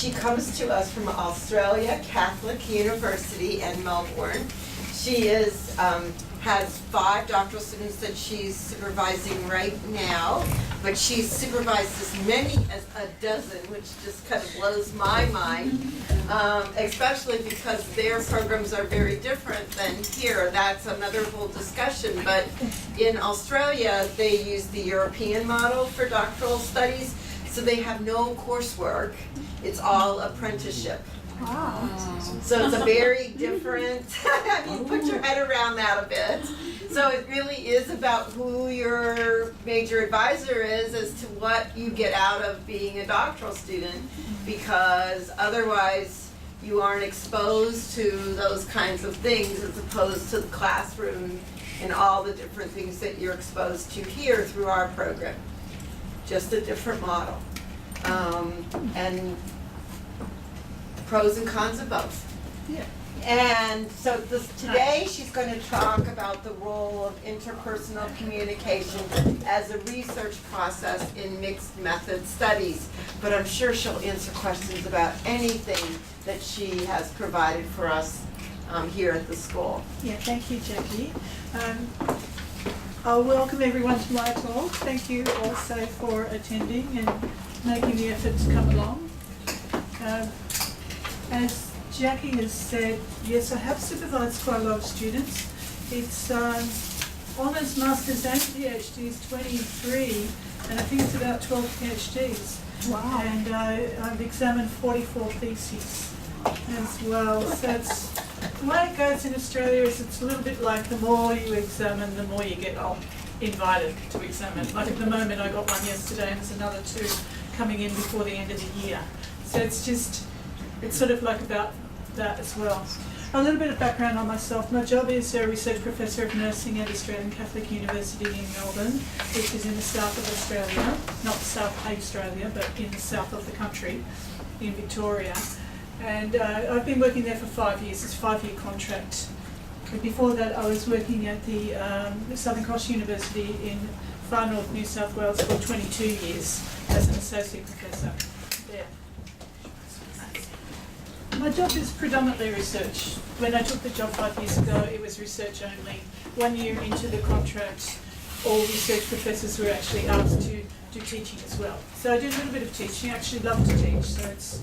She comes to us from Australia Catholic University in Melbourne. She has 5 doctoral students that she's supervising right now, but she's supervised as many as a dozen, which just kind of blows my mind, especially because their programs are very different than here. That's another whole discussion, but in Australia, they use the European model for doctoral studies, so they have no coursework. It's all apprenticeship. Wow. So it's a very different, I mean, put your head around that a bit. So it really is about who your major advisor is as to what you get out of being a doctoral student, because otherwise you aren't exposed to those kinds of things as opposed to the classroom and all the different things that you're exposed to here through our program. Just a different model. And pros and cons of both. Yeah. And so today she's going to talk about the role of interpersonal communication as a research process in mixed method studies. But I'm sure she'll answer questions about anything that she has provided for us here at the school. Yeah, thank you, Jackie. I'll welcome everyone to my talk. Thank you also for attending and making the effort to come along. As Jackie has said, yes, I have supervised quite a lot of students. It's honours, masters and PhDs, 23, and I think it's about 12 PhDs. Wow. And I've examined 44 theses as well. So it's, the way it goes in Australia is it's a little bit like the more you examine, the more you get invited to examine. Like at the moment I got one yesterday and there's another 2 coming in before the end of the year. So it's just, it's sort of like about that as well. A little bit of background on myself. My job is a research professor of nursing at Australian Catholic University in Melbourne, which is in the south of Australia, not South Australia, but in the south of the country, in Victoria. And I've been working there for 5 years. It's a 5-year contract. But before that, I was working at the Southern Cross University in far north New South Wales for 22 years as an associate professor there. My job is predominantly research. When I took the job 5 years ago, it was research only. 1 year into the contract, all research professors were actually asked to do teaching as well. So I do a little bit of teaching. I actually love to teach, so it's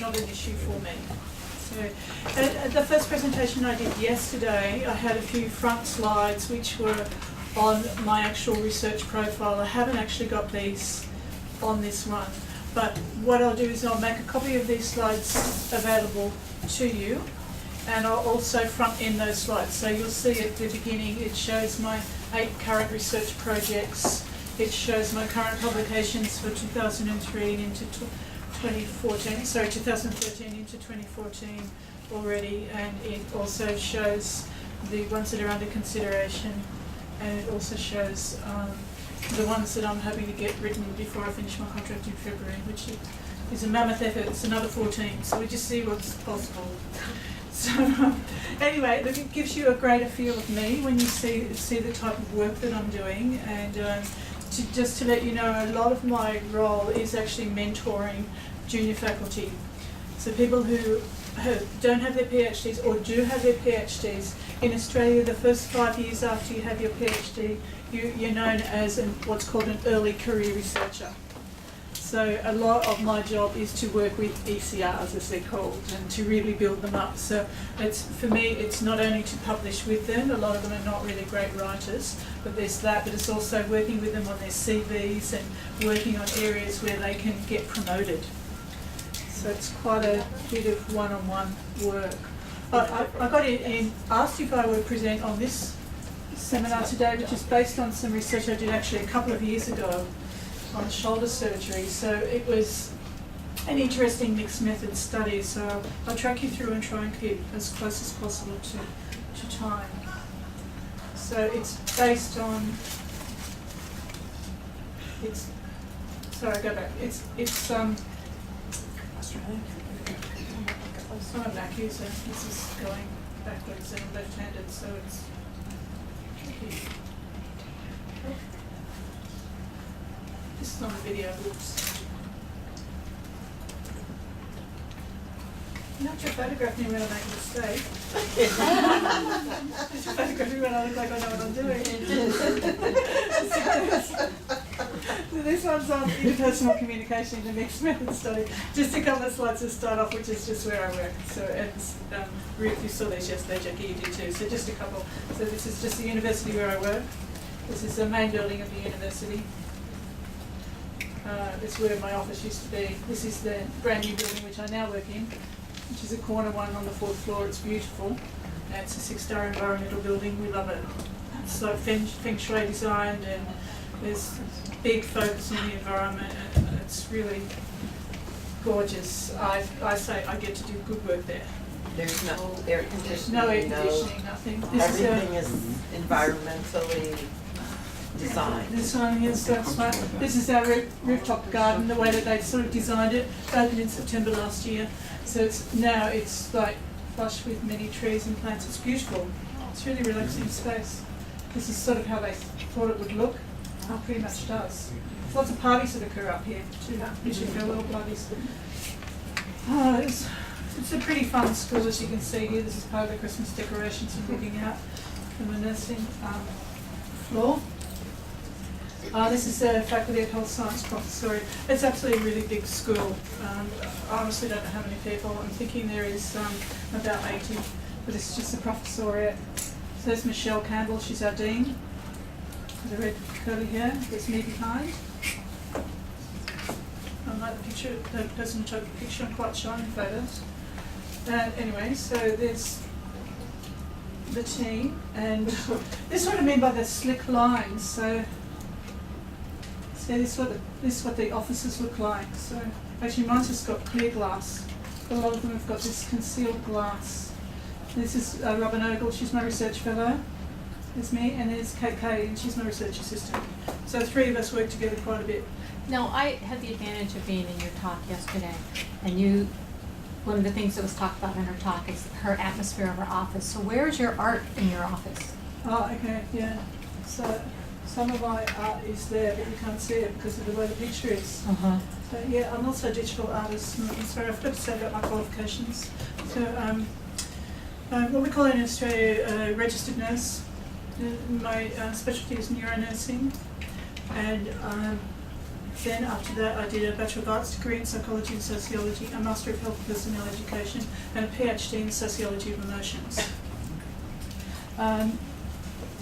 not an issue for me. So at the first presentation I did yesterday, I had a few front slides which were on my actual research profile. I haven't actually got these on this one. But what I'll do is I'll make a copy of these slides available to you, and I'll also front end those slides. So you'll see at the beginning it shows my 8 current research projects. It shows my current publications for 2003 and into 2014, sorry, 2013 into 2014 already, and it also shows the ones that are under consideration, and it also shows the ones that I'm hoping to get written before I finish my contract in February, which is a mammoth effort. It's another 14, so we just see what's possible. So anyway, look, it gives you a greater feel of me when you see the type of work that I'm doing, and just to let you know, a lot of my role is actually mentoring junior faculty. So people who don't have their PhDs or do have their PhDs. In Australia, the first 5 years after you have your PhD, you're known as what's called an early career researcher. So a lot of my job is to work with ECRs, as they're called, and to really build them up. So for me, it's not only to publish with them. A lot of them are not really great writers, but there's that. But it's also working with them on their CVs and working on areas where they can get promoted. So it's quite a bit of one-on-one work. I got asked if I would present on this seminar today, which is based on some research I did actually a couple of years ago on shoulder surgery. So it was an interesting mixed method study. So I'll track you through and try and keep as close as possible to time. So it's based on, sorry, go back. It's Australia. I'm a Mac user. This is going backwards and left-handed, so it's tricky. This is on the video. Oops. Not to photograph me when I make a mistake. Just to photograph me when I look like I know what I'm doing. So this one's on interpersonal communication in the mixed method study. Just a couple of slides to start off, which is just where I work. So, and Ruth, you saw these yesterday, Jackie, you did too. So just a couple. So this is just the university where I work. This is the main building of the university. This is where my office used to be. This is the brand new building which I now work in, which is a corner one on the 4th floor. It's beautiful. And it's a 6-star environmental building. We love it. It's so feng shui designed, and there's big focus on the environment, and it's really gorgeous. I say I get to do good work there. There's no air conditioning. No air conditioning, nothing. Everything is environmentally designed. This one here is so smart. This is our rooftop garden, the way that they sort of designed it. Opened in September last year. So it's like flush with many trees and plants. It's beautiful. It's really relaxing space. This is sort of how they thought it would look. Oh, pretty much does. There's lots of parties that occur up here too. Usually farewell parties. Oh, it's a pretty fun school, as you can see here. This is part of the Christmas decorations and looking out from the nursing floor. This is the Faculty of Health Science Professoriate. It's actually a really big school. I honestly don't know how many people. I'm thinking there is about 80, but this is just the professoriate. So there's Michelle Campbell, she's our dean. The red curly hair. There's me behind. I like the picture, the person who took the picture. I'm quite shy in photos. Anyway, so there's the team, and this is what I mean by the slick lines. So this is what the offices look like. So actually mine's just got clear glass, but a lot of them have got this concealed glass. This is Robin Ogle, she's my research fellow. There's me, and there's Kate Kay, and she's my research assistant. So the three of us work together quite a bit. Now, I had the advantage of being in your talk yesterday, and one of the things that was talked about in her talk is her atmosphere of her office. So where is your art in your office? Oh, okay, yeah. So some of my art is there, but you can't see it because of the way the picture is. Uh-huh. So yeah, I'm also a digital artist. Sorry, I forgot to say about my qualifications. So what we call in Australia a registered nurse. My specialty is neuronursing, and then after that I did a Bachelor of Arts degree in Psychology and Sociology, a Master of Health and Personnel Education, and a PhD in Sociology of Emotions.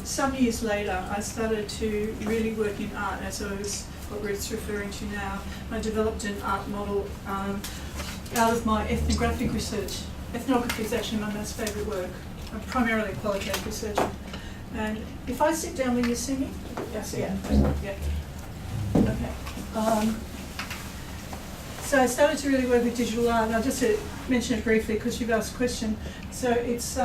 Some years later I started to really work in art, as I was what Ruth's referring to now. I developed an art model out of my ethnographic research. Ethnography is actually my most favourite work. I'm primarily a qualitative researcher. And if I sit down, will you see me? Yes, yeah. Okay. So I started to really work with digital art, and I'll just mention it briefly because you've asked a question. So it's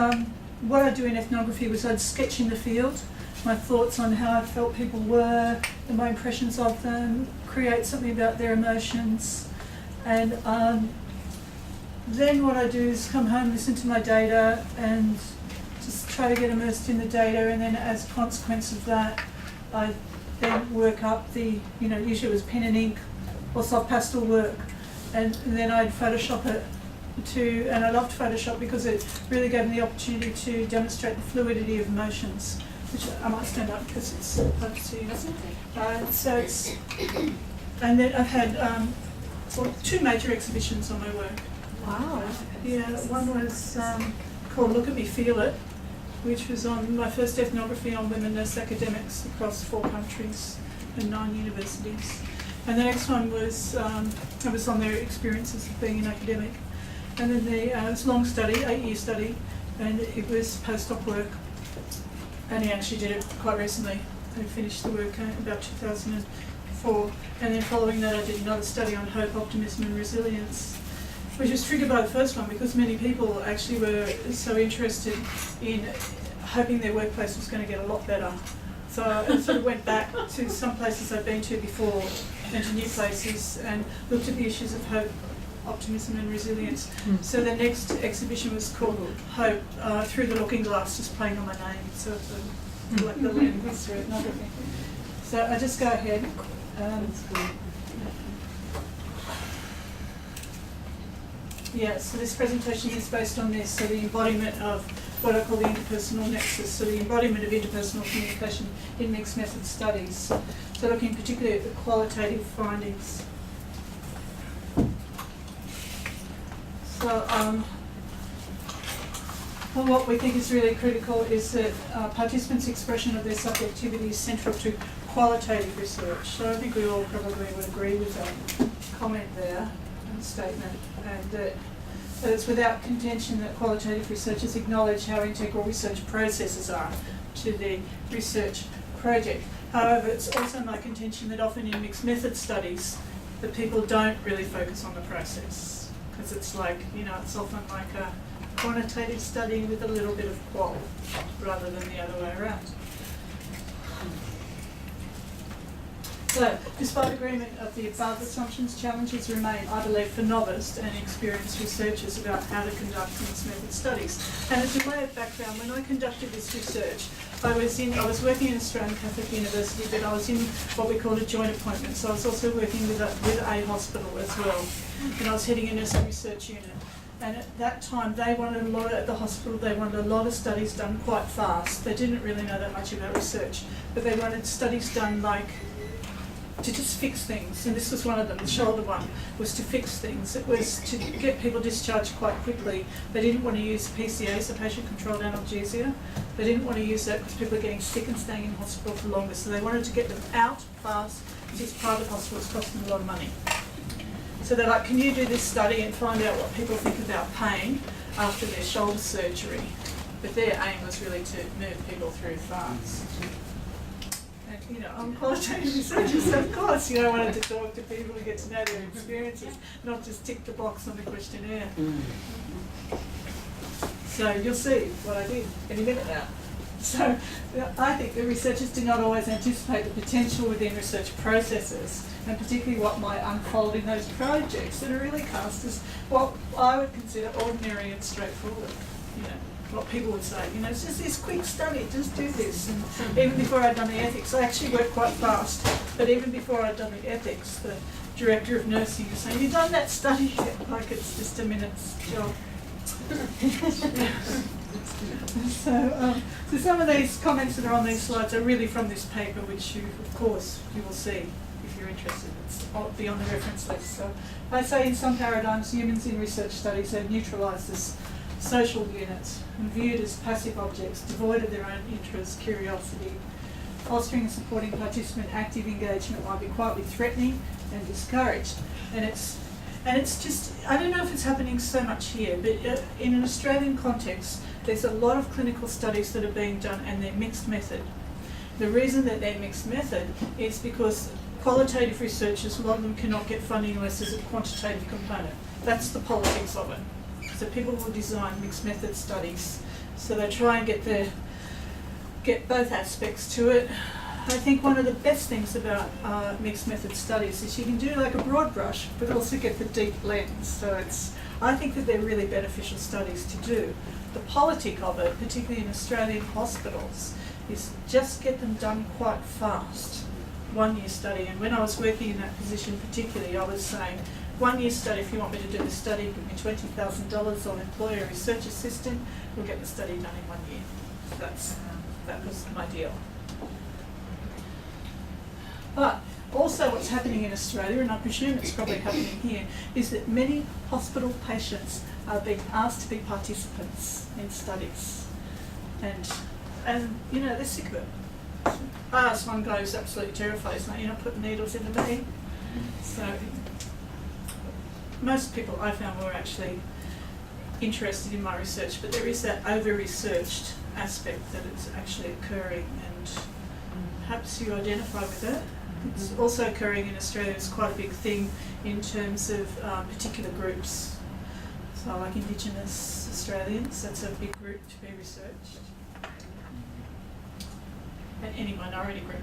what I do in ethnography was I'd sketch in the field, my thoughts on how I felt people were, and my impressions of them, create something about their emotions, and then what I do is come home, listen to my data, and just try to get immersed in the data, and then as a consequence of that, I then work up the, usually it was pen and ink or soft pastel work, and then I'd Photoshop it and I loved Photoshop because it really gave me the opportunity to demonstrate the fluidity of emotions, which I might stand up because it's hard to see. So it's, and then I've had 2 major exhibitions on my work. Wow. Yeah, one was called Look at Me, Feel It, which was on my first ethnography on women nurse academics across 4 countries and 9 universities. And the next one was, I was on their experiences of being an academic. And then it was a long study, 8-year study, and it was post-doc work. And he actually did it quite recently. I finished the work in about 2004. And then following that, I did another study on hope, optimism and resilience, which was triggered by the first one because many people actually were so interested in hoping their workplace was going to get a lot better. So I sort of went back to some places I'd been to before and to new places and looked at the issues of hope, optimism and resilience. So the next exhibition was called Hope, Through the Looking Glass, just playing on my name, so like the lens through ethnography. So I just go ahead. Yeah, so this presentation is based on this, so the embodiment of what I call the Interpersonal Nexus, so the embodiment of interpersonal communication in mixed method studies. So looking particularly at the qualitative findings. So well, what we think is really critical is that participants' expression of their subjectivity is central to qualitative research. So I think we all probably would agree with that comment there and statement, and that it's without contention that qualitative researchers acknowledge how integral research processes are to the research project. However, it's also my contention that often in mixed method studies, that people don't really focus on the process, because it's like, it's often like a quantitative study with a little bit of qual, rather than the other way around. So, despite agreement of the above assumptions, challenges remain, I believe, for novice and experienced researchers about how to conduct mixed method studies. And as a way of background, when I conducted this research, I was working in Australian Catholic University, but I was in what we called a joint appointment. So I was also working with a hospital as well, and I was heading a nursing research unit. And at that time, they wanted at the hospital, they wanted a lot of studies done quite fast. They didn't really know that much about research, but they wanted studies done to just fix things, and this was one of them. The shoulder one was to fix things. It was to get people discharged quite quickly. They didn't want to use PCA, so patient-controlled analgesia. They didn't want to use that because people are getting sick and staying in hospital for longer, so they wanted to get them out fast because these private hospitals cost them a lot of money. So they're like, can you do this study and find out what people think about pain after their shoulder surgery? But their aim was really to move people through fast. I'm qualitative researcher, so of course, I wanted to talk to people and get to know their experiences, not just tick the box on the questionnaire. So you'll see what I did in a minute now. So I think the researchers do not always anticipate the potential within research processes, and particularly what might unfold in those projects that are really cast as what I would consider ordinary and straightforward. What people would say, it's just this quick study, just do this. And even before I'd done the ethics, I actually worked quite fast, but even before I'd done the ethics, the director of nursing was saying, have you done that study yet? Like it's just a minute's job. So some of these comments that are on these slides are really from this paper, which you will see if you're interested. It's beyond the reference list. So I say in some paradigms, humans in research studies are neutralised as social units and viewed as passive objects, devoid of their own interest, curiosity. Fostering and supporting participant active engagement might be quietly threatening and discouraged. And it's just, I don't know if it's happening so much here, but in an Australian context, there's a lot of clinical studies that are being done and they're mixed method. The reason that they're mixed method is because qualitative researchers, a lot of them cannot get funding unless there's a quantitative component. That's the politics of it. So people will design mixed method studies. So they try and get both aspects to it. I think one of the best things about mixed method studies is you can do like a broad brush, but also get the deep lens. So I think that they're really beneficial studies to do. The politic of it, particularly in Australian hospitals, is just get them done quite fast. 1 year study. And when I was working in that position particularly, I was saying, 1 year study, if you want me to do the study, give me $20,000, I'll employ a research assistant, we'll get the study done in 1 year. That was my deal. But also what's happening in Australia, and I presume it's probably happening here, is that many hospital patients are being asked to be participants in studies. And they're sick of it. I asked one guy who's absolutely terrified, he's like, you're not putting needles into me. So most people I found were actually interested in my research, but there is that over-researched aspect that is actually occurring, and perhaps you identify with it. It's also occurring in Australia. It's quite a big thing in terms of particular groups. So like Indigenous Australians, that's a big group to be researched. And any minority group.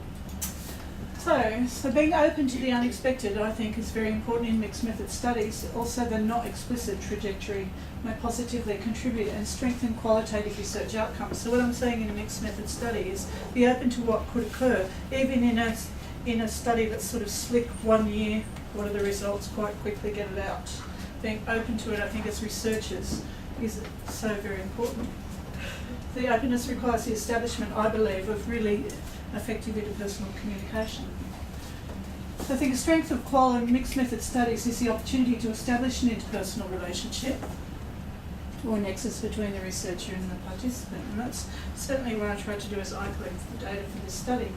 So being open to the unexpected, I think, is very important in mixed method studies. Also, the not explicit trajectory may positively contribute and strengthen qualitative research outcomes. So what I'm saying in a mixed method study is be open to what could occur, even in a study that's sort of slick 1 year. What are the results? Quite quickly get it out. being open to it, I think, as researchers is so very important. The openness requires the establishment, I believe, of really effective interpersonal communication. So I think a strength of qual and mixed method studies is the opportunity to establish an interpersonal relationship or nexus between the researcher and the participant. And that's certainly what I tried to do as I collected the data for this study.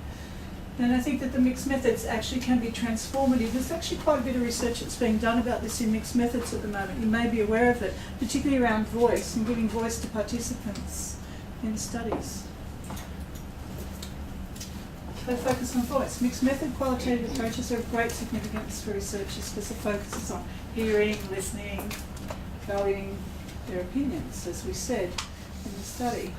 And I think that the mixed methods actually can be transformative. There's actually quite a bit of research that's being done about this in mixed methods at the moment. You may be aware of it, particularly around voice and giving voice to participants in studies. So focus on voice. Mixed method qualitative approaches are of great significance for researchers because the focus is on hearing, listening, valuing their opinions, as we said in the study.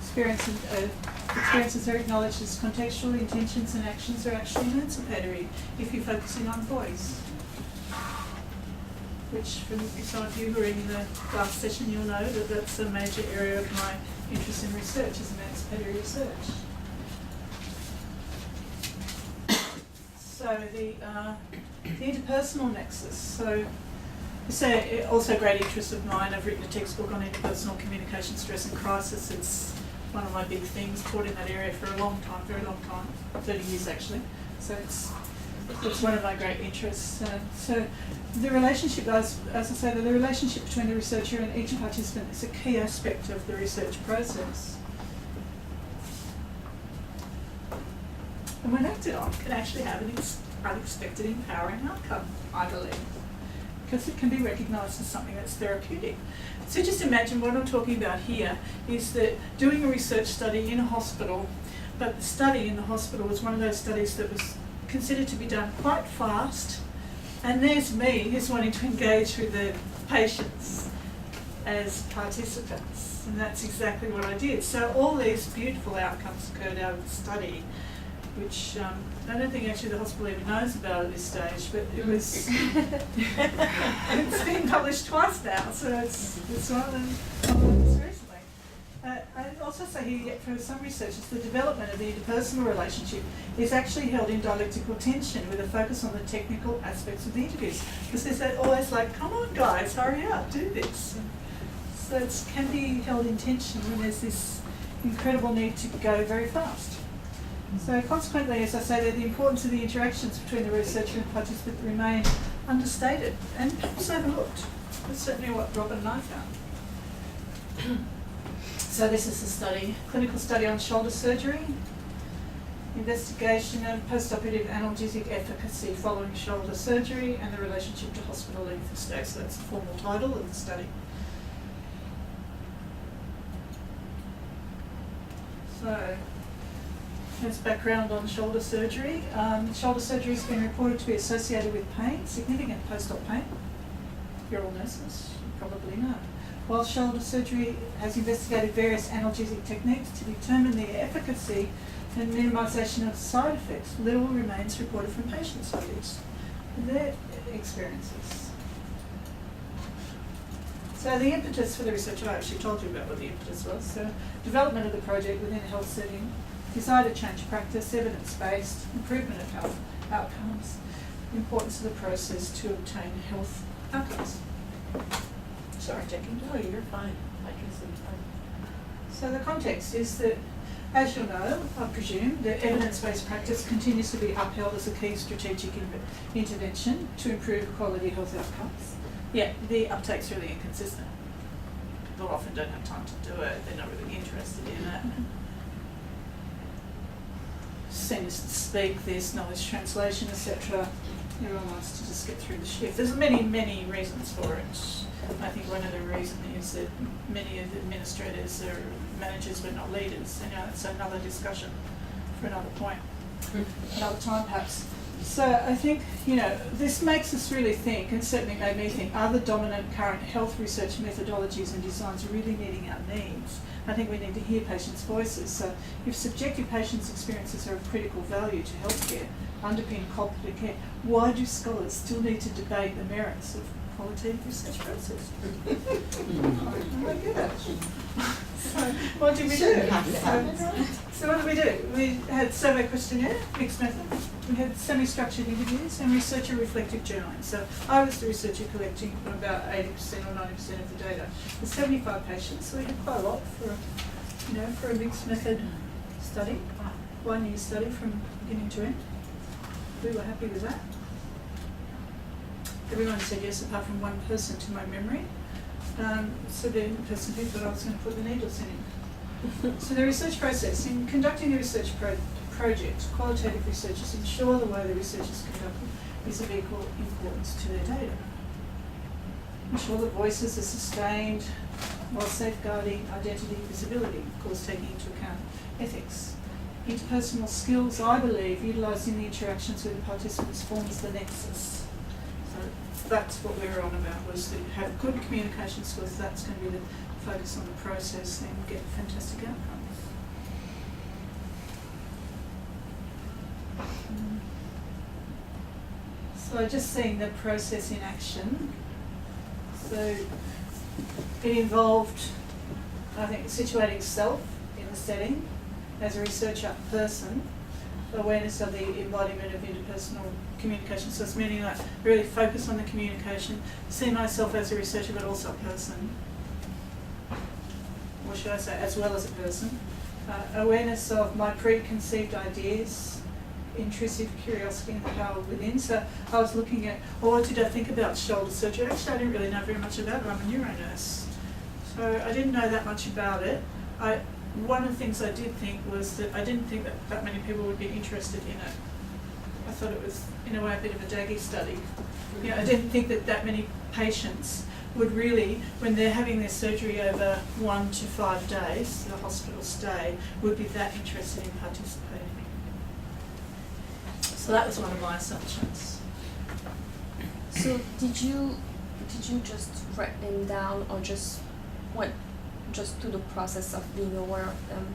Experiences are acknowledged as contextual, intentions and actions are actually emancipatory if you're focusing on voice. Which, for some of you who are in the last session, you'll know that that's a major area of my interest in research, is emancipatory research. So the interpersonal nexus. So it's also a great interest of mine. I've written a textbook on interpersonal communication, stress and crisis. It's one of my big things, taught in that area for a long time, very long time, 30 years actually. So it's one of my great interests. So the relationship, as I say, the relationship between the researcher and each participant is a key aspect of the research process. And when acted on, can actually have an unexpected empowering outcome, I believe, because it can be recognised as something that's therapeutic. So just imagine what I'm talking about here is that doing a research study in a hospital, but the study in the hospital was one of those studies that was considered to be done quite fast, and there's me who's wanting to engage with the patients as participants, and that's exactly what I did. So all these beautiful outcomes occurred out of the study, which I don't think actually the hospital even knows about at this stage, but it was, it's been published twice now, so it's one of them recently. I also say here, yet for some researchers, the development of the interpersonal relationship is actually held in dialectical tension with a focus on the technical aspects of the interviews. Because there's always like, come on guys, hurry up, do this. So it can be held in tension when there's this incredible need to go very fast. So consequently, as I say, the importance of the interactions between the researcher and participant remain understated and perhaps overlooked. That's certainly what Robin and I found. So this is a study, clinical study on shoulder surgery, investigation of postoperative analgesic efficacy following shoulder surgery and the relationship to hospital length of stay. So that's the formal title of the study. So there's background on shoulder surgery. Shoulder surgery has been reported to be associated with pain, significant post-op pain. You're all nurses, you probably know. While shoulder surgery has investigated various analgesic techniques to determine the efficacy and minimisation of side effects, little remains reported from patient studies and their experiences. So the impetus for the research, I actually told you about what the impetus was. So development of the project within a health setting, desire to change practice, evidence-based, improvement of health outcomes, importance of the process to obtain health outcomes. Sorry, Jackie. No, you're fine. I can see fine. So the context is that, as you'll know, I presume, that evidence-based practice continues to be upheld as a key strategic intervention to improve quality health outcomes. Yet the uptake's really inconsistent. People often don't have time to do it. They're not really interested in it. Send us to speak, this knowledge translation, etc. Everyone wants to just get through the shift. There's many, many reasons for it. I think one of the reasons is that many of the administrators or managers were not leaders. You know, it's another discussion for another point, another time perhaps. So I think, you know, this makes us really think, and certainly made me think, are the dominant current health research methodologies and designs really meeting our needs? I think we need to hear patients' voices. So if subjective patients' experiences are of critical value to healthcare, underpin competent care, why do scholars still need to debate the merits of qualitative research process. I'm not good at it. So what did we do? Shouldn't have to have it. So what did we do? We had survey questionnaire, mixed method. We had semi-structured interviews and researcher reflective journaling. So I was the researcher collecting about 80% or 90% of the data. There's 75 patients, so we had quite a lot for a mixed method study, 1 year study from beginning to end. We were happy with that. Everyone said yes apart from one person to my memory. So the person who thought I was going to put the needles in him. So the research process. In conducting the research project, qualitative researchers ensure the way the research is conducted is of equal importance to their data. Ensure that voices are sustained while safeguarding identity and visibility, of course taking into account ethics. Interpersonal skills, I believe, utilised in the interactions with the participants forms the nexus. So that's what we were on about, was to have good communication skills. That's going to be the focus on the process and get fantastic outcomes. So just seeing the process in action. So it involved, I think, situating self in the setting as a researcher person, awareness of the embodiment of interpersonal communication. So it's meaning like really focus on the communication, see myself as a researcher but also a person. Or should I say, as well as a person. Awareness of my preconceived ideas, intrusive curiosity and the power within. So I was looking at, what did I think about shoulder surgery? Actually, I didn't really know very much about it. I'm a neuro nurse. So I didn't know that much about it. One of the things I did think was that I didn't think that many people would be interested in it. I thought it was, in a way, a bit of a daggy study. You know, I didn't think that many patients would really, when they're having their surgery over 1 to 5 days, the hospital stay, would be that interested in participating. So that was one of my assumptions. So did you just write them down, or just do the process of being aware of them,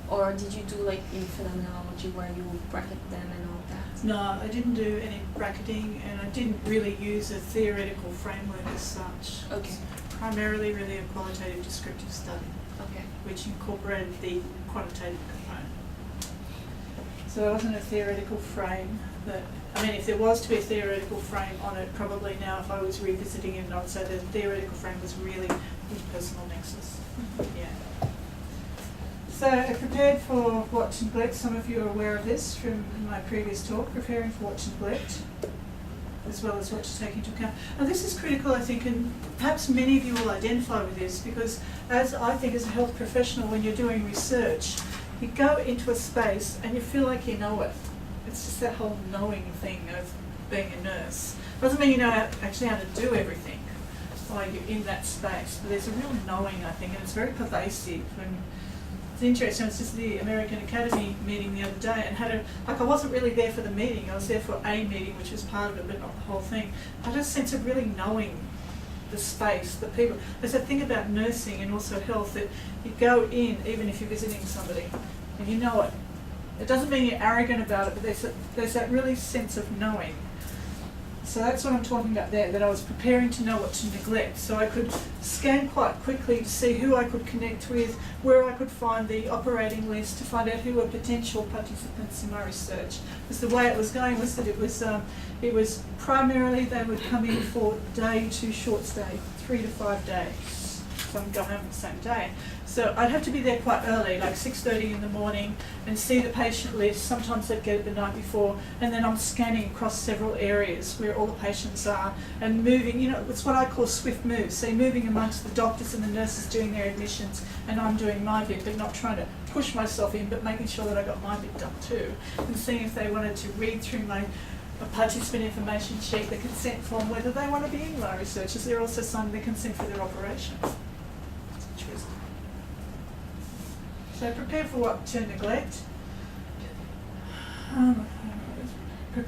or did you do like in phenomenology where you bracket them and all that? No, I didn't do any bracketing, and I didn't really use a theoretical framework as such. Okay. It's primarily really a qualitative descriptive study, Okay. which incorporated the quantitative component. So there wasn't a theoretical frame that, I mean, if there was to be a theoretical frame on it, probably now if I was revisiting it, I'd say the theoretical frame was really Interpersonal Nexus. Yeah. So I prepared for Watch and Neglect. Some of you are aware of this from my previous talk, preparing for Watch and Neglect, as well as what to take into account. Now this is critical, I think, and perhaps many of you will identify with this, because as I think as a health professional, when you're doing research, you go into a space and you feel like you know it. It's just that whole knowing thing of being a nurse. Doesn't mean you know actually how to do everything while you're in that space, but there's a real knowing, I think, and it's very pervasive. And it's interesting, I was just at the American Academy meeting the other day and I wasn't really there for the meeting, I was there for a meeting, which was part of it, but not the whole thing. I had a sense of really knowing the space, the people. There's that thing about nursing and also health that you go in, even if you're visiting somebody, and you know it. It doesn't mean you're arrogant about it, but there's that really sense of knowing. So that's what I'm talking about there, that I was preparing to know what to neglect. So I could scan quite quickly to see who I could connect with, where I could find the operating list to find out who were potential participants in my research. Because the way it was going was that it was primarily they would come in for day to short stay, 3 to 5 days. So I'd go home the same day. So I'd have to be there quite early, like 6:30 in the morning, and see the patient list. Sometimes I'd get it the night before, and then I'm scanning across several areas where all the patients are and moving. You know, it's what I call swift moves. So moving amongst the doctors and the nurses doing their admissions, and I'm doing my bit, but not trying to push myself in, but making sure that I got my bit done too, and seeing if they wanted to read through my participant information sheet, the consent form, whether they want to be in my research, as they're also signing the consent for their operation. So prepare for what to neglect.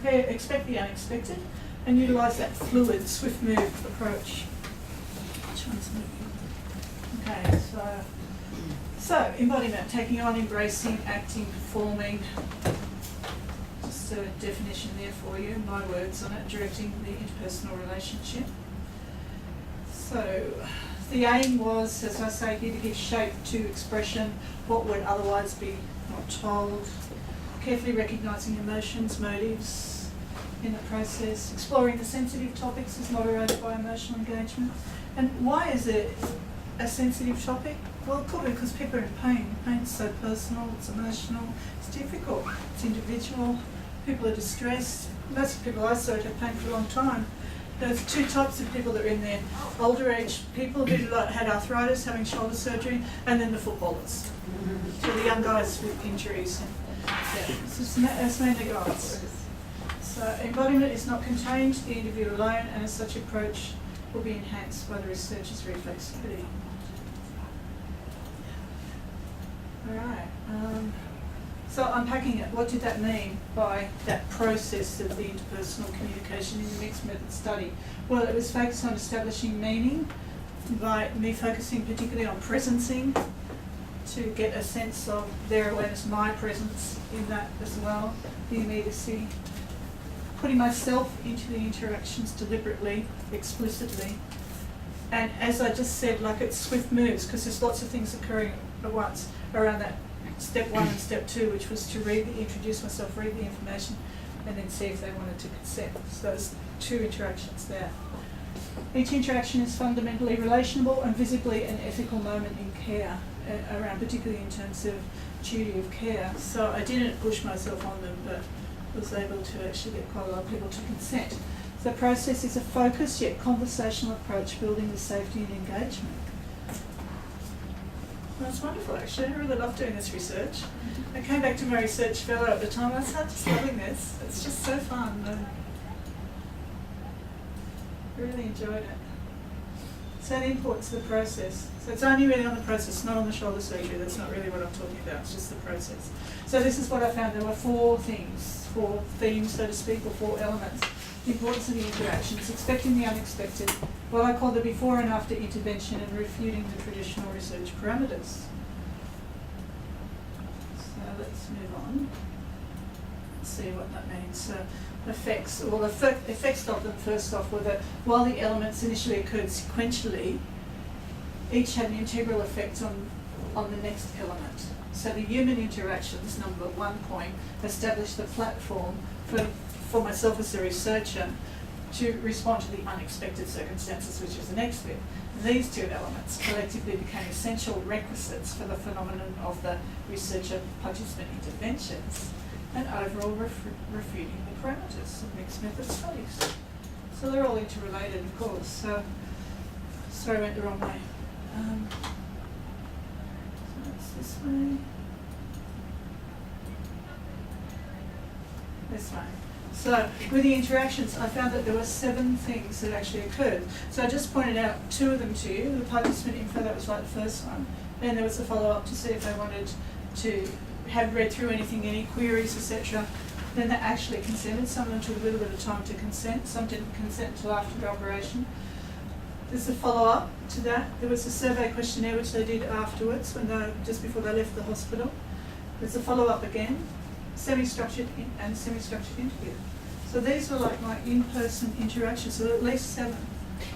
Expect the unexpected, and utilise that fluid, swift move approach. Which one's moving? Okay, so embodiment, taking on, embracing, acting, performing. Just a definition there for you, my words on it, directing the interpersonal relationship. So, the aim was, as I say here, to give shape to expression, what would otherwise be not told, carefully recognising emotions, motives in the process, exploring the sensitive topics as moderated by emotional engagement. And why is it a sensitive topic? Well, probably because people are in pain. Pain's so personal, it's emotional, it's difficult, it's individual, people are distressed. Most of the people I saw have pain for a long time. There's two types of people that are in there. Older age people who had arthritis, having shoulder surgery, and then the footballers. So the young guys with injuries. And, so it's mainly guys. So embodiment is not contained to the individual alone, and as such approach will be enhanced by the researcher's reflexivity. Alright, so unpacking it, what did that mean by that process of the interpersonal communication in the mixed method study? Well, it was focused on establishing meaning by me focusing particularly on presencing to get a sense of their awareness, my presence in that as well, the immediacy. Putting myself into the interactions deliberately, explicitly. And as I just said, like it's swift moves because there's lots of things occurring at once around that step 1 and step 2, which was to introduce myself, read the information, and then see if they wanted to consent. So there's 2 interactions there. Each interaction is fundamentally relational and visibly an ethical moment in care, around particularly in terms of duty of care. So I didn't push myself on them, but was able to actually get quite a lot of people to consent. So the process is a focused yet conversational approach building the safety and engagement. Well, it's wonderful actually. I really love doing this research. I came back to my research fellow at the time. I was just loving this. It's just so fun. I really enjoyed it. So the importance of the process. So it's only really on the process, not on the shoulder surgery. That's not really what I'm talking about. It's just the process. So this is what I found. There were 4 things, 4 themes, so to speak, or 4 elements. The importance of the interactions, expecting the unexpected, what I call the before and after intervention, and refuting the traditional research parameters. So let's move on. Let's see what that means. So effects, well, the effects of them first off were that while the elements initially occurred sequentially, each had an integral effect on the next element. So the human interactions, number 1 point, established the platform for myself as a researcher to respond to the unexpected circumstances, which is the next bit. These 2 elements collectively became essential requisites for the phenomenon of the researcher participant interventions and overall refuting the parameters of mixed method studies. So they're all interrelated, of course. So, sorry, I went the wrong way. So it's this way. This way. So with the interactions, I found that there were 7 things that actually occurred. So I just pointed out 2 of them to you. The participant info, that was like the first one. Then there was a follow-up to see if they wanted to have read through anything, any queries, etc. Then they actually consented. Some of them took a little bit of time to consent. Some didn't consent until after the operation. There's a follow-up to that. There was a survey questionnaire which they did afterwards, just before they left the hospital. There's a follow-up again, semi-structured and semi-structured interview. So these were like my in-person interactions, so at least 7.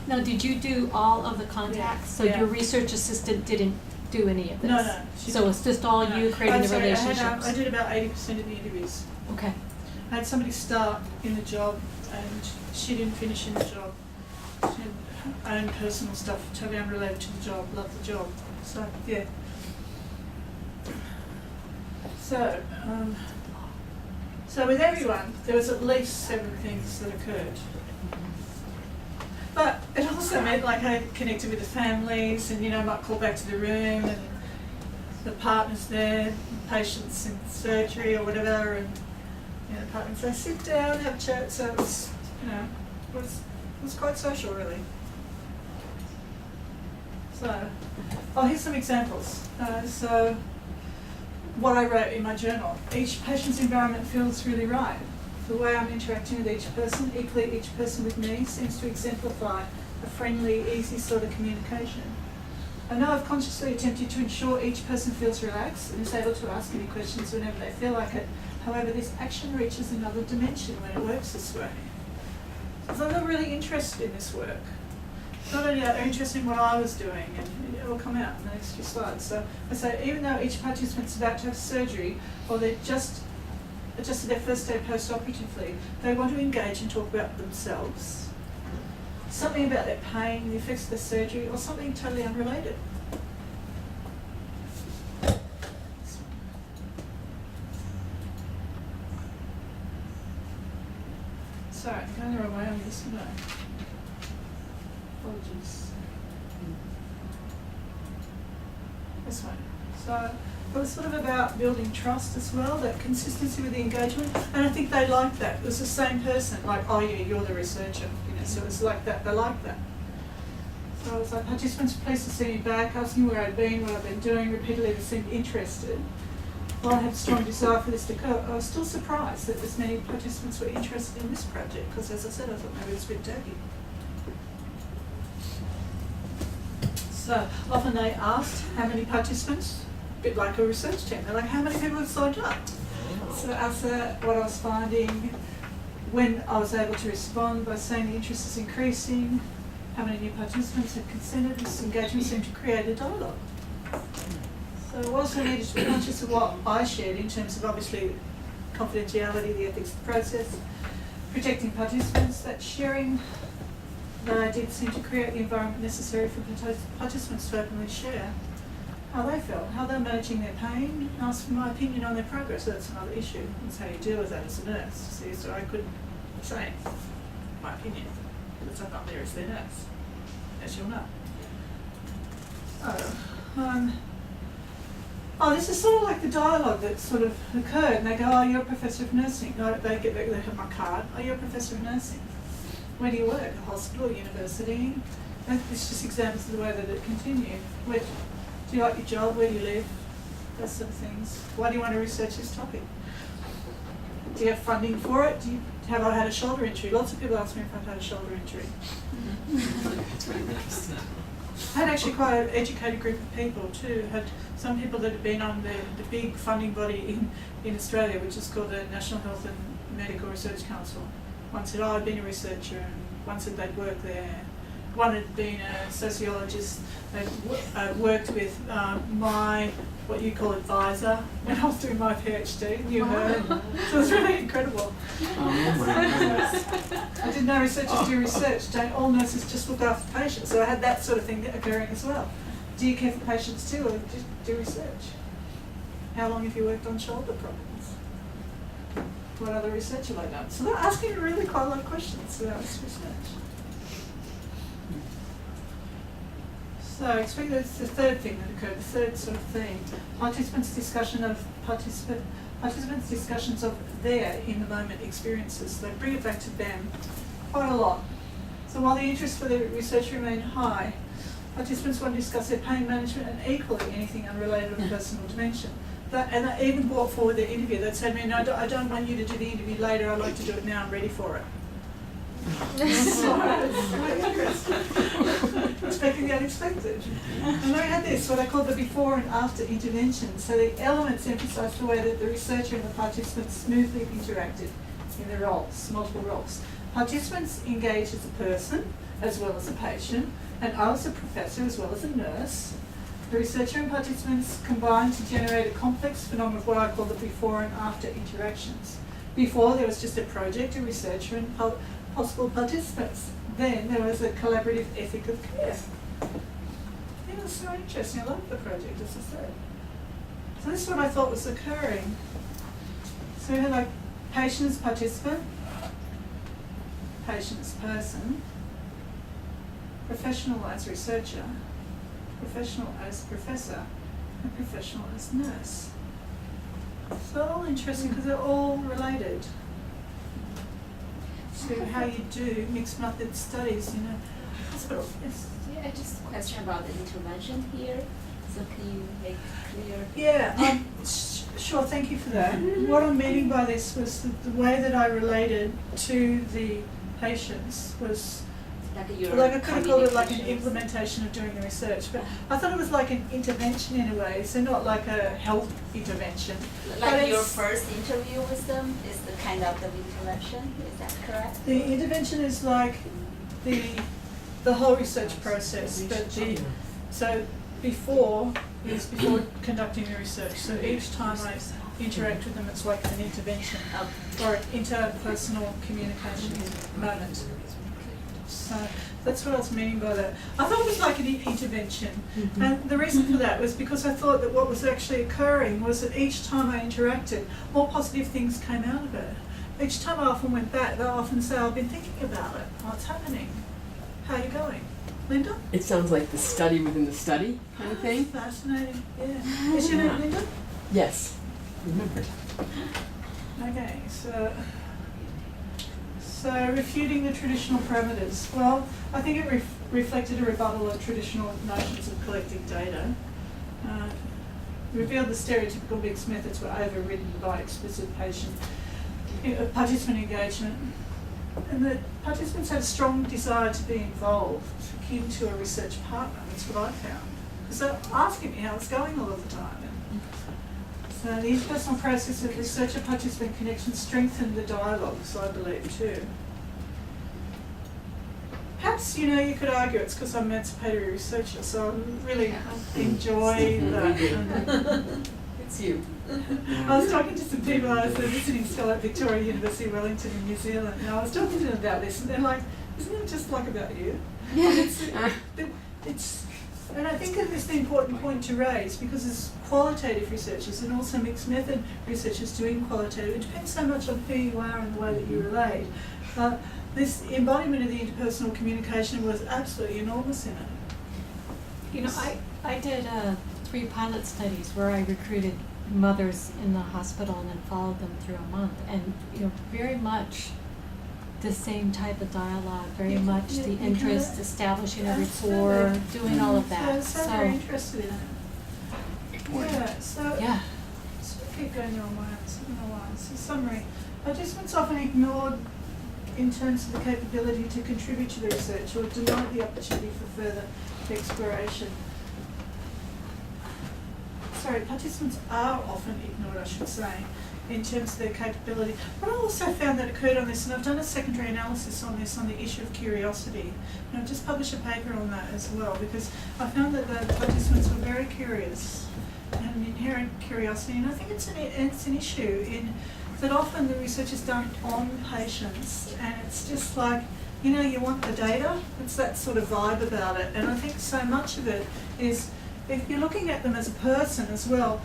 Now, did you do all of the contacts? So Yeah. your research assistant didn't do any of this? No. So it's just all you creating the relationships? I did about 80% of the interviews. Okay. I had somebody start in the job and she didn't finish in the job. She had her own personal stuff, totally unrelated to the job, loved the job. So, yeah. So with everyone, there was at least 7 things that occurred. But it also meant like I connected with the families and, I might call back to the room and the partner's there, patients in surgery or whatever, and the partner would say, sit down, have a chat. So it was, it was quite social really. So, here's some examples. So what I wrote in my journal, each patient's environment feels really right. The way I'm interacting with each person, equally each person with me, seems to exemplify a friendly, easy sort of communication. I know I've consciously attempted to ensure each person feels relaxed and is able to ask any questions whenever they feel like it. However, this action reaches another dimension when it works this way. So I'm really interested in this work. not only that, they're interested in what I was doing, and it will come out in the next few slides. So I say, even though each participant's about to have surgery, or they're just adjusted their first day post-operatively, they want to engage and talk about themselves, something about their pain, the effects of their surgery, or something totally unrelated. Sorry, I'm going the wrong way on this, no. Apologies. This one. So it was sort of about building trust as well, that consistency with the engagement, and I think they liked that. It was the same person, like, oh yeah, you're the researcher, you know, so it was like that, they liked that. So I was like, participants were pleased to see me back, asking where I'd been, what I'd been doing, repeatedly they seemed interested. While I had a strong desire for this to occur, I was still surprised that as many participants were interested in this project, because as I said, I thought maybe it was a bit dirty. So often they asked how many participants, a bit like a research team, they're like, how many people have signed up? So after what I was finding, when I was able to respond by saying the interest is increasing, how many new participants had consented, this engagement seemed to create a dialogue. So whilst I needed to be conscious of what I shared in terms of obviously confidentiality, the ethics of the process, protecting participants, that sharing that I did seem to create the environment necessary for participants to openly share how they felt, how they're managing their pain, ask for my opinion on their progress. So that's another issue. That's how you deal with that as a nurse. See, so I couldn't say my opinion because I'm not there as their nurse, as you'll know. This is sort of like the dialogue that sort of occurred, and they go, oh, you're a professor of nursing. No, they have my card. Oh, you're a professor of nursing. Where do you work? A hospital, university? And it's just examples of the way that it continued. Do you like your job? Where do you live? Those sort of things. Why do you want to research this topic? Do you have funding for it? Have I had a shoulder injury? Lots of people ask me if I've had a shoulder injury. I had actually quite an educated group of people too. Had some people that had been on the big funding body in Australia, which is called the National Health and Medical Research Council. One said, oh, I'd been a researcher, and one said they'd worked there. One had been a sociologist. They'd worked with my, what you call advisor, when I was doing my PhD, knew her. So it was really incredible. I didn't know researchers do research. Don't all nurses just look after patients? So I had that sort of thing occurring as well. Do you care for patients too, or just do research? How long have you worked on shoulder problems? What other research have I done? So they're asking really quite a lot of questions about this research. So I expect that's the third thing that occurred, the third sort of thing. Participants' discussions of their in-the-moment experiences. They bring it back to them quite a lot. So while the interest for the research remained high, participants want to discuss their pain management and equally anything unrelated of a personal dimension. And they even brought forward their interview. They'd say to me, no, I don't want you to do the interview later, I'd like to do it now, I'm ready for it. Expecting the unexpected. And I had this, what I call the before and after intervention. So the elements emphasise the way that the researcher and the participants smoothly interacted in their roles, multiple roles. Participants engaged as a person as well as a patient, and I was a professor as well as a nurse. The researcher and participants combined to generate a complex phenomenon of what I call the before and after interactions. Before, there was just a project, a researcher, and possible participants. Then there was a collaborative ethic of care. It was so interesting. I loved the project, as I said. So this is what I thought was occurring. So we had like patient as participant, patient as person, professional as researcher, professional as professor, and professional as nurse. So they're all interesting because they're all related to how you do mixed method studies in a hospital. Yes. Yeah, just a question about the intervention here. So can you make clear? Yeah, sure, thank you for that. What I'm meaning by this was the way that I related to the patients was like I could have called it like an implementation of doing the research, but I thought it was like an intervention in a way, so not like a health intervention. Like your first interview with them is the kind of the intervention, is that correct? The intervention is like the the whole research process, but before conducting the research. So each time I interact with them, it's like an intervention or an interpersonal communication moment. So that's what I was meaning by that. I thought it was like an intervention. And the reason for that was because I thought that what was actually occurring was that each time I interacted, more positive things came out of it. Each time I often went back, they often say, I've been thinking about it. What's happening? How are you going? Linda? It sounds like the study within the study kind of thing. Fascinating, yeah. Is your name Linda? Yes, remembered. Okay, so refuting the traditional parameters. Well, I think it reflected a rebuttal of traditional notions of collecting data. Revealed the stereotypical mixed methods were overridden by explicit participant engagement. And the participants had a strong desire to be involved, akin to a research partner. That's what I found. Because they're asking me how it's going all of the time. So the interpersonal process of researcher-participant connection strengthened the dialogues, I believe, too. Perhaps, you could argue it's because I'm an emancipatory researcher, so I really enjoy that. It's you. I was talking to some people, I was a visiting scholar at Victoria University, Wellington in New Zealand, and I was talking to them about this, and they're like, isn't it just like about you? Yeah. And I think that this is the important point to raise, because as qualitative researchers and also mixed method researchers doing qualitative, it depends so much on who you are and the way that you relate. This embodiment of the interpersonal communication was absolutely enormous in it. I did 3 pilot studies where I recruited mothers in the hospital and then followed them through a month, and very much the same type of dialogue, very much the interest, establishing a rapport, doing all of that. So very interested in it. Yeah, so keep going your own way. So summary. Participants often ignored in terms of the capability to contribute to the research or denied the opportunity for further exploration. Participants are often ignored, I should say, in terms of their capability. But I also found that occurred on this, and I've done a secondary analysis on this, on the issue of curiosity. And I've just published a paper on that as well, because I found that the participants were very curious, and had an inherent curiosity. And I think it's an issue in that often the research is done on patients, and it's just like, you want the data. It's that sort of vibe about it. And I think so much of it is, if you're looking at them as a person as well,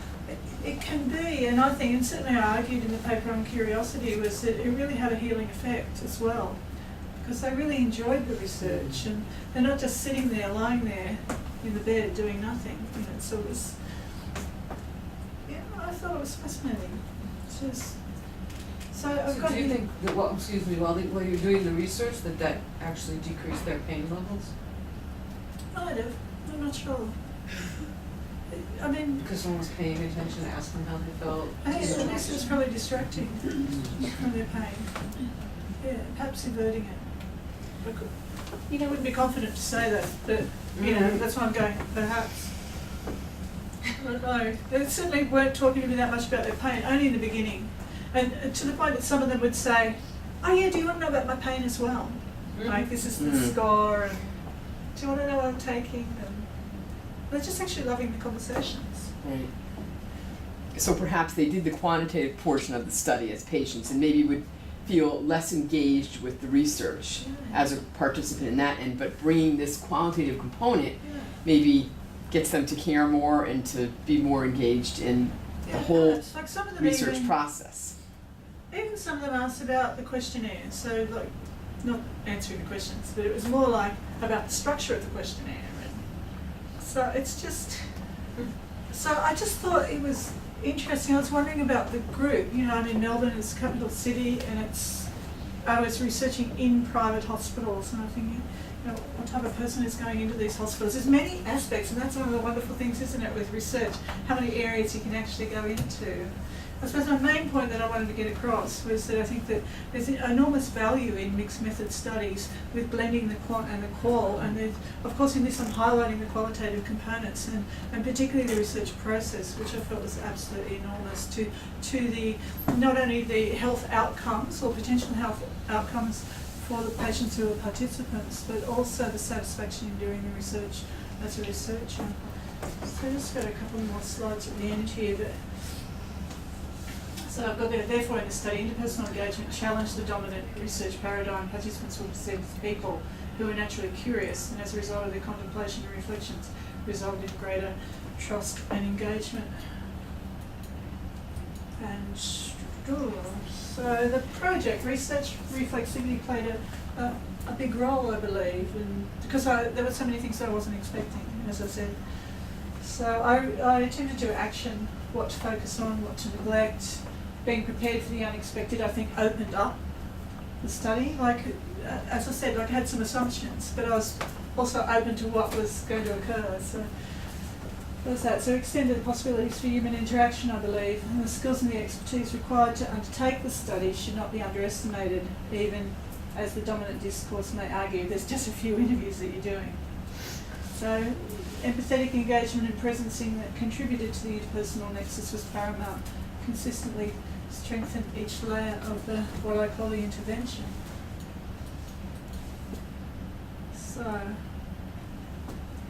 it can be, and I think, and certainly I argued in the paper on curiosity, was that it really had a healing effect as well, because they really enjoyed the research, and they're not just sitting there, lying there in the bed doing nothing. So it was, I thought it was fascinating. So I've got. Do you think that while you're doing the research that actually decreased their pain levels? Might have. I'm not sure. I mean, Because someone was paying attention to ask them how they felt. I think this was probably distracting from their pain. Yeah, perhaps inverting it. I wouldn't be confident to say that, but that's why I'm going, perhaps. I don't know. They certainly weren't talking to me that much about their pain, only in the beginning. And to the point that some of them would say, oh yeah, do you want to know about my pain as well? Like, this is the score, and do you want to know what I'm taking? And they're just actually loving the conversations. Right. So perhaps they did the quantitative portion of the study as patients and maybe would feel less engaged with the research as a participant in that end, but bringing this qualitative component maybe gets them to care more and to be more engaged in the whole like some of them research process. Even some of them asked about the questionnaire, so like, not answering the questions, but it was more like about the structure of the questionnaire. And so it's just, so I just thought it was interesting. I was wondering about the group. I'm in Melbourne, it's a capital city, and I was researching in private hospitals, and I'm thinking, what type of person is going into these hospitals? There's many aspects, and that's one of the wonderful things, isn't it, with research, how many areas you can actually go into. I suppose my main point that I wanted to get across was that I think that there's enormous value in mixed method studies with blending the quant and the qual, and then, of course, in this I'm highlighting the qualitative components and particularly the research process, which I felt was absolutely enormous to the not only the health outcomes or potential health outcomes for the patients who are participants, but also the satisfaction in doing the research as a researcher. So I've just got a couple more slides at the end here. So I've got there, therefore in the study, interpersonal engagement challenged the dominant research paradigm. Participants were perceived as people who are naturally curious, and as a result of their contemplation and reflections, resulted in greater trust and engagement. And so the project, research reflexivity, played a big role, I believe, and because there were so many things that I wasn't expecting, as I said. So I attempted to action, what to focus on, what to neglect. Being prepared for the unexpected, I think, opened up the study. Like, as I said, like I had some assumptions, but I was also open to what was going to occur. So there's that. So extended the possibilities for human interaction, I believe, and the skills and the expertise required to undertake the study should not be underestimated, even as the dominant discourse may argue there's just a few interviews that you're doing. So empathetic engagement and presencing that contributed to the interpersonal nexus was paramount. Consistently strengthen each layer of the what I call the intervention. So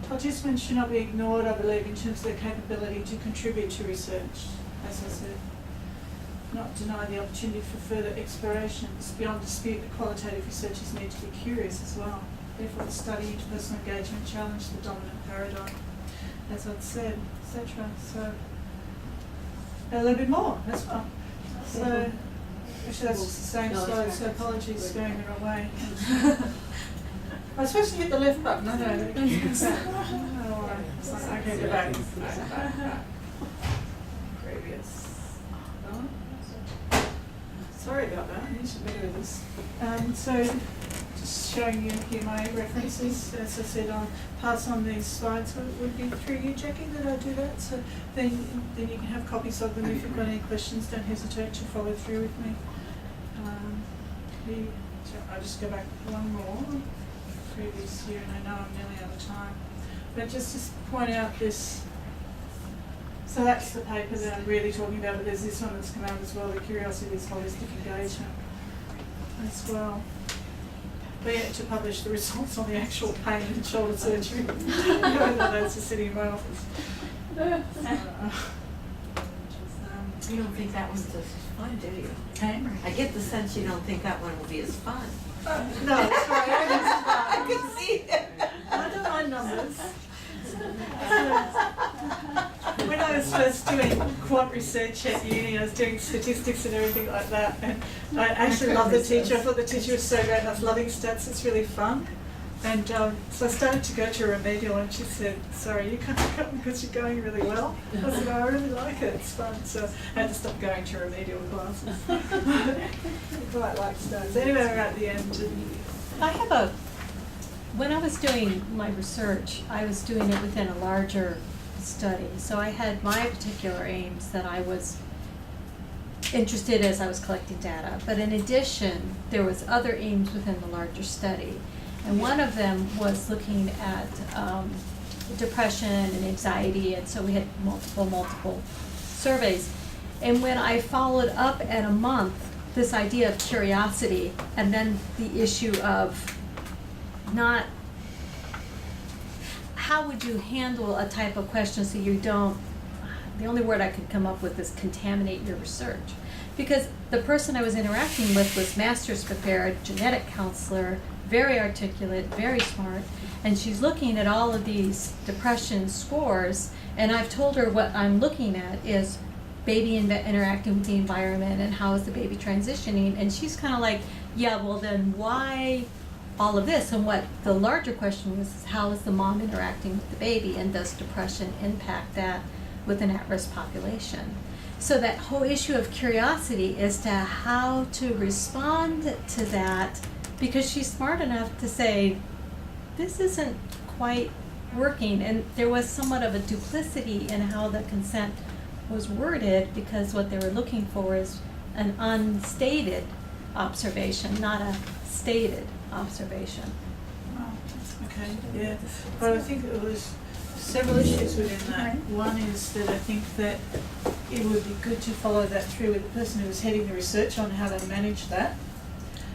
participants should not be ignored, I believe, in terms of their capability to contribute to research, as I said. Not deny the opportunity for further exploration. It's beyond dispute that qualitative researchers need to be curious as well. Therefore, the study interpersonal engagement challenged the dominant paradigm, as I'd said, etc. So a little bit more as well. So actually that's the same slide, so apologies for going the wrong way. I was supposed to hit the left button, I know. Oh, alright. Okay, go back. Back. Previous. Oh. Sorry about that, I need to be with this. So just showing you here my references. As I said, I'll pass on these slides. So it would be through you, Jackie, that I do that. So then you can have copies of them. If you've got any questions, don't hesitate to follow through with me. So I'll just go back one more. Previous year, and I know I'm nearly out of time. But just to point out this, so that's the paper that I'm really talking about, but there's this one that's come out as well, the curiosity is holistic engagement as well. We're yet to publish the results on the actual pain and shoulder surgery. That's just sitting in my office. You don't think that one's as fun, do you? Okay. I get the sense you don't think that one will be as fun. No, it's right. I can see it. I don't mind numbers. When I was first doing quant research at uni, I was doing statistics and everything like that, and I actually loved the teacher. I thought the teacher was so great, and I was loving stats, it's really fun. And so I started to go to a remedial, and she said, sorry, you can't come because you're going really well. I said, I really like it, it's fun. So I had to stop going to remedial classes. I quite like stats. Anyway, we're at the end. I have when I was doing my research, I was doing it within a larger study. So I had my particular aims that I was interested as I was collecting data. But in addition, there was other aims within the larger study. And one of them was looking at depression and anxiety, and so we had multiple surveys. And when I followed up at a month, this idea of curiosity, and then the issue of not, how would you handle a type of question so you don't, the only word I could come up with is contaminate your research. Because the person I was interacting with was master's prepared, genetic counselor, very articulate, very smart, and she's looking at all of these depression scores, and I've told her what I'm looking at is baby interacting with the environment and how is the baby transitioning, and she's kind of like, yeah, well then why all of this? And what the larger question was is how is the mom interacting with the baby, and does depression impact that with an at-risk population? So that whole issue of curiosity as to how to respond to that, because she's smart enough to say, this isn't quite working. And there was somewhat of a duplicity in how the consent was worded, because what they were looking for is an unstated observation, not a stated observation. Oh, okay, yeah. But I think there was several issues within that. One is that I think that it would be good to follow that through with the person who was heading the research on how to manage that.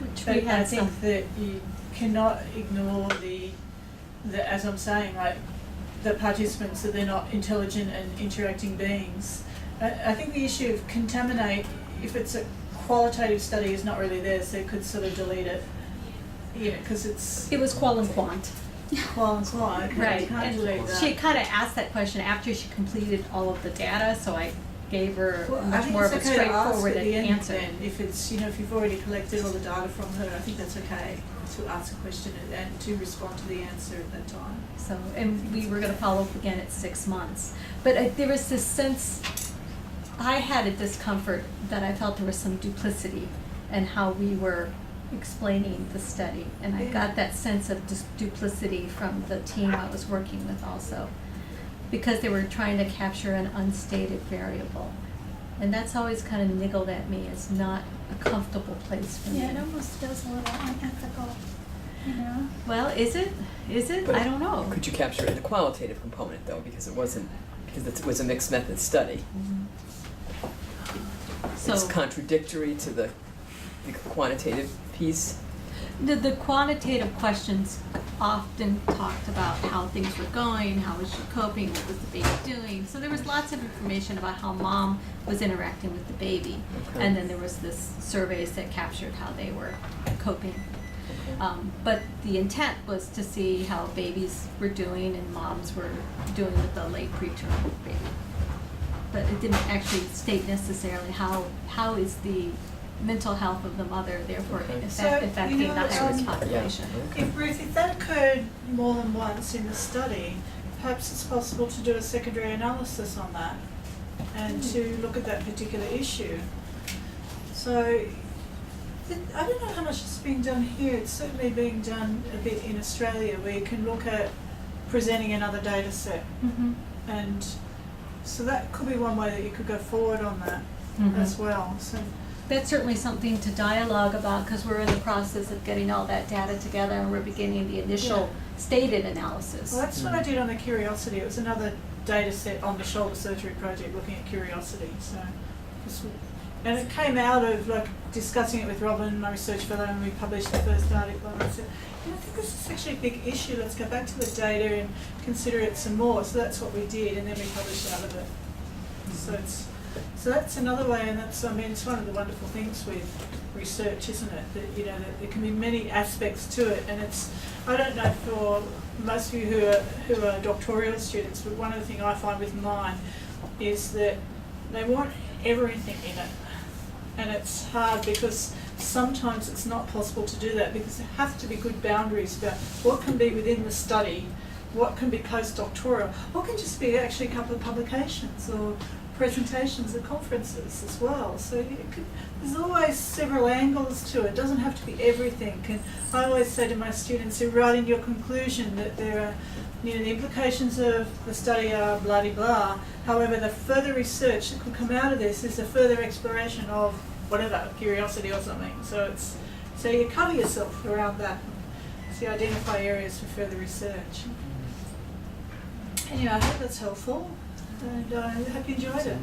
Which But we I had think some. that you cannot ignore the, as I'm saying, like, the participants, that they're not intelligent and interacting beings. I think the issue of contaminate, if it's a qualitative study, is not really there, so you could sort of delete it. You know, because it's It was qual and quant. qual and quant, and you Right, can't and delete that. she had kind of asked that question after she completed all of the data, so I gave her Well, I much think more of it's a okay to ask straightforward at the end answer. then, if it's, you know, if you've already collected all the data from her, I think that's okay to ask a question and to respond to the answer at that time. So, and we were gonna follow up again at 6 months. But there was this sense, I had a discomfort that I felt there was some duplicity in how we were explaining the study. And I got that sense of duplicity from the team I was working with also. Because they were trying to capture an unstated variable. And that's always kind of niggled at me as not a comfortable place for me. Yeah, it almost feels a little unethical, you know? Well, is it? Is it? But I don't know. Could you capture it in the qualitative component though, because it was a mixed method study. So It's contradictory to the quantitative piece. the quantitative questions often talked about how things were going, how was she coping, what was the baby doing. So there was lots of information about how mom was interacting with the baby. Okay. And then there was this surveys that captured how they were coping. But the intent was to see how babies were doing and moms were doing with the late preterm baby. But it didn't actually state necessarily how is the mental health of the mother, therefore Okay. So, affecting you know, the high-risk yeah. population. If Ruth, if that occurred more than once in the study, perhaps it's possible to do a secondary analysis on that and to look at that particular issue. So, I don't know how much is being done here. It's certainly being done a bit in Australia, where you can look at presenting another data set. Mhm. And so that could be one way that you could go forward on that Mhm. as well. So, That's certainly something to dialogue about, because we're in the process of getting all that data together and we're beginning the initial stated analysis. well, that's what I did on the curiosity. It was another data set on the shoulder surgery project looking at curiosity. So, and it came out of like discussing it with Robin, my research fellow, and we published the first article. And I said, I think this is actually a big issue. Let's go back to the data and consider it some more. So that's what we did, and then we published out of it. So that's another way, and that's, I mean, it's one of the wonderful things with research, isn't it? That, you know, that there can be many aspects to it, and it's, I don't know for most of you who are doctoral students, but one of the things I find with mine is that they want everything in it, and it's hard because sometimes it's not possible to do that, because there have to be good boundaries about what can be within the study, what can be postdoctoral, what can just be actually a couple of publications or presentations at conferences as well. So there's always several angles to it. It doesn't have to be everything. And I always say to my students who write in your conclusion that there are, you know, the implications of the study are blah de blah. However, the further research that could come out of this is a further exploration of whatever, curiosity or something. So you cover yourself around that. So you identify areas for further research. Anyway, I hope that's helpful. And I hope you enjoyed it.